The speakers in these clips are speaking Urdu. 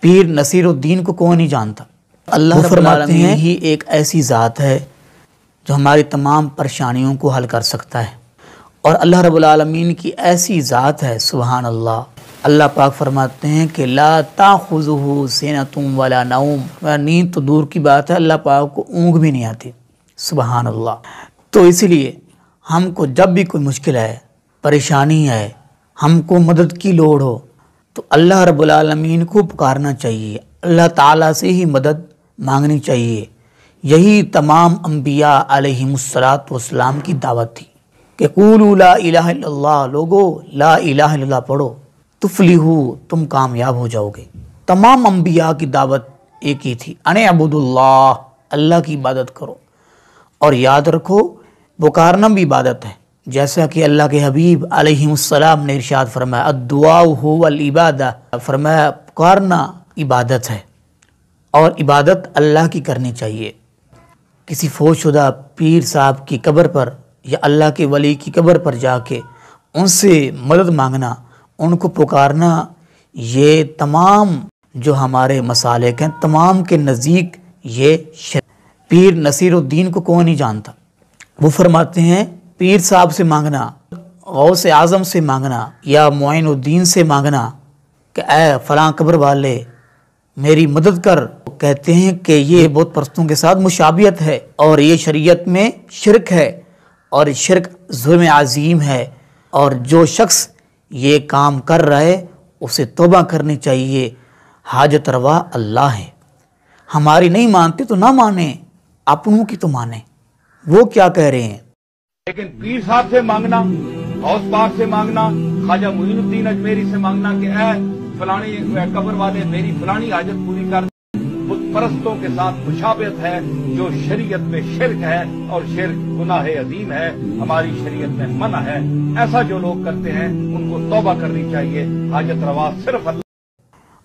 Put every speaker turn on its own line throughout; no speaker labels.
پیر نصیر الدین کو کون نہیں جانتا؟ اللہ رب العالمین ہی ایک ایسی ذات ہے جو ہماری تمام پریشانیوں کو حل کر سکتا ہے، اور اللہ رب العالمین کی ایسی ذات ہے، سبحان اللہ۔ اللہ پاک فرماتے ہیں کہ لا تاخذہ سنۃ ولا نوم، نیند تو دور کی بات ہے، اللہ پاک کو اونگ بھی نہیں آتی، سبحان اللہ۔ تو اسی لیے ہم کو جب بھی کوئی مشکل ہے، پریشانی ہے، ہم کو مدد کی لوڑ ہو تو اللہ رب العالمین کو پکارنا چاہیے، اللہ تعالیٰ سے ہی مدد مانگنی چاہیے۔ یہی تمام انبیاء علیہم السلام کی دعوت تھی کہ قولوا لا الہ الا اللہ، لوگو لا الہ الا اللہ پڑھو تفلحو، تم کامیاب ہو جاؤ گے۔ تمام انبیاء کی دعوت ایک ہی تھی، ان اعبدوا اللہ، اللہ کی عبادت کرو، اور یاد رکھو پکارنا بھی عبادت ہے، جیسا کہ اللہ کے حبیب علیہ السلام نے ارشاد فرمایا الدعاء هو العبادہ، فرمایا پکارنا عبادت ہے، اور عبادت اللہ کی کرنی چاہیے۔ کسی فوت شدہ پیر صاحب کی قبر پر یا اللہ کے ولی کی قبر پر جا کے ان سے مدد مانگنا، ان کو پکارنا، یہ تمام جو ہمارے مسالک ہیں تمام کے نزدیک یہ شرک۔ پیر نصیر الدین کو کون نہیں جانتا؟ وہ فرماتے ہیں پیر صاحب سے مانگنا، غوث اعظم سے مانگنا یا معین الدین سے مانگنا کہ اے فلاں قبر والے میری مدد کر، کہتے ہیں کہ یہ بت پرستوں کے ساتھ مشابہت ہے، اور یہ شریعت میں شرک ہے، اور شرک ظلم عظیم ہے، اور جو شخص یہ کام کر رہا ہے اسے توبہ کرنی چاہیے۔ حاجت روا اللہ ہے، ہماری نہیں مانتے تو نہ مانیں، اپنوں کی تو مانیں۔ وہ کیا کہہ رہے ہیں؟
لیکن پیر صاحب سے مانگنا، غوث پاک سے مانگنا، خواجہ معین الدین اجمیری سے مانگنا کہ اے فلانی قبر والے میری فلانی حاجت پوری کر، بت پرستوں کے ساتھ مشابہت ہے، جو شریعت میں شرک ہے، اور شرک گناہ عظیم ہے، ہماری شریعت میں منع ہے۔ ایسا جو لوگ کرتے ہیں ان کو توبہ کرنی چاہیے۔ حاجت روا صرف اللہ۔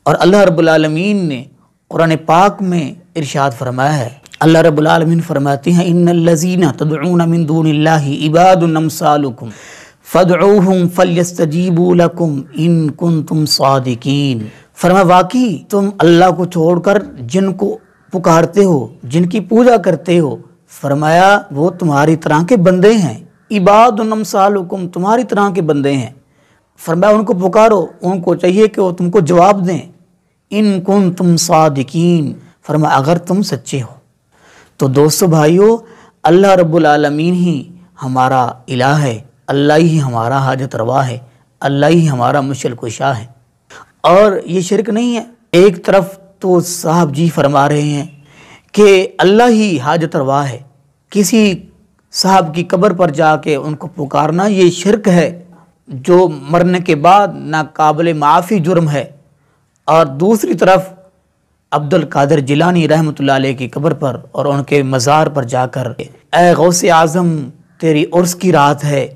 اور اللہ رب العالمین نے قرآن پاک میں ارشاد فرمایا ہے، اللہ رب العالمین فرماتے ہیں ان الذین تدعون من دون اللہ عباد امثالکم فادعوہم فلیستجیبوا لکم ان کنتم صادقین۔ فرمایا واقعی تم اللہ کو چھوڑ کر جن کو پکارتے ہو، جن کی پوجا کرتے ہو، فرمایا وہ تمہاری طرح کے بندے ہیں، عباد امثالکم، تمہاری طرح کے بندے ہیں۔ فرمایا ان کو پکارو، ان کو چاہیے کہ وہ تم کو جواب دیں، ان کنتم صادقین، فرمایا اگر تم سچے ہو۔ تو دوستو بھائیو، اللہ رب العالمین ہی ہمارا الہ ہے، اللہ ہی ہمارا حاجت روا ہے، اللہ ہی ہمارا مشکل کشا ہے، اور یہ شرک نہیں ہے۔ ایک طرف تو صاحب جی فرما رہے ہیں کہ اللہ ہی حاجت روا ہے، کسی صاحب کی قبر پر جا کے ان کو پکارنا یہ شرک ہے جو مرنے کے بعد ناقابل معافی جرم ہے، اور دوسری طرف عبد القادر جیلانی رحمۃ اللہ علیہ کی قبر پر اور ان کے مزار پر جا کر اے غوث اعظم تیری عرس کی رات ہے،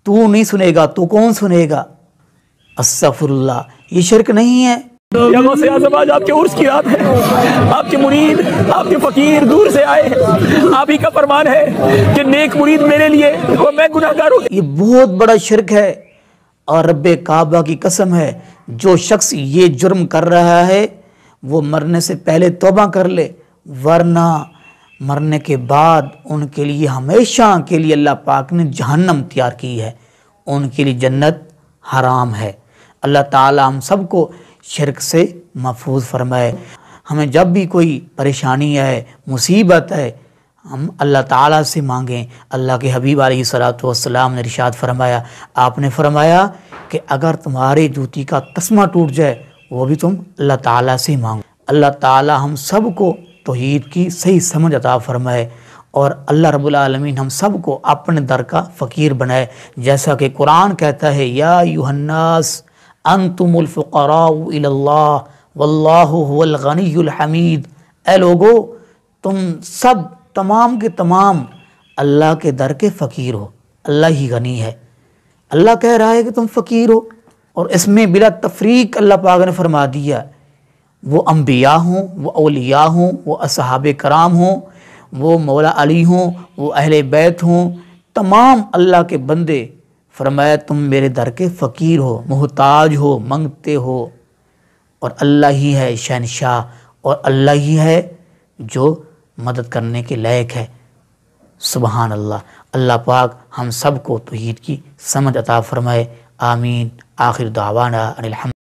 تو نہیں سنے گا تو کون سنے گا؟ استغفر اللہ، یہ شرک نہیں ہے؟
یا غوث اعظم آج آپ کے عرس کی رات ہے، آپ کے مرید، آپ کے فقیر دور سے آئے ہیں، آپ ہی کا فرمان ہے کہ نیک مرید میرے لیے اور میں گناہگار ہوں۔
یہ بہت بڑا شرک ہے، اور رب کعبہ کی قسم ہے جو شخص یہ جرم کر رہا ہے وہ مرنے سے پہلے توبہ کر لے، ورنہ مرنے کے بعد ان کے لیے ہمیشہ کے لیے اللہ پاک نے جہنم تیار کی ہے، ان کے لیے جنت حرام ہے۔ اللہ تعالی ہم سب کو شرک سے محفوظ فرمائے۔ ہمیں جب بھی کوئی پریشانی ہے، مصیبت ہے، ہم اللہ تعالیٰ سے مانگیں۔ اللہ کے حبیب علیہ الصلوۃ والسلام نے ارشاد فرمایا، آپ نے فرمایا کہ اگر تمہارے جوتی کا تسمہ ٹوٹ جائے وہ بھی تم اللہ تعالیٰ سے مانگو۔ اللہ تعالیٰ ہم سب کو توحید کی صحیح سمجھ عطا فرمائے، اور اللہ رب العالمین ہم سب کو اپنے در کا فقیر بنائے، جیسا کہ قرآن کہتا ہے یا ایھا الناس انتم الفقراء الی اللہ واللہ هو الغنی الحمید۔ اے لوگو تم سب تمام کے تمام اللہ کے در کے فقیر ہو، اللہ ہی غنی ہے۔ اللہ کہہ رہا ہے کہ تم فقیر ہو، اور اس میں بلا تفریق اللہ پاک نے فرما دیا، وہ انبیاء ہوں، وہ اولیاء ہوں، وہ اصحاب کرام ہوں، وہ مولا علی ہوں، وہ اہل بیت ہوں، تمام اللہ کے بندے، فرمایا تم میرے در کے فقیر ہو، محتاج ہو، منگتے ہو، اور اللہ ہی ہے شہنشاہ، اور اللہ ہی ہے جو مدد کرنے کے لائق ہے۔ سبحان اللہ۔ اللہ پاک ہم سب کو توحید کی سمجھ عطا فرمائے، آمین۔ آخر دعوانا ان الحمد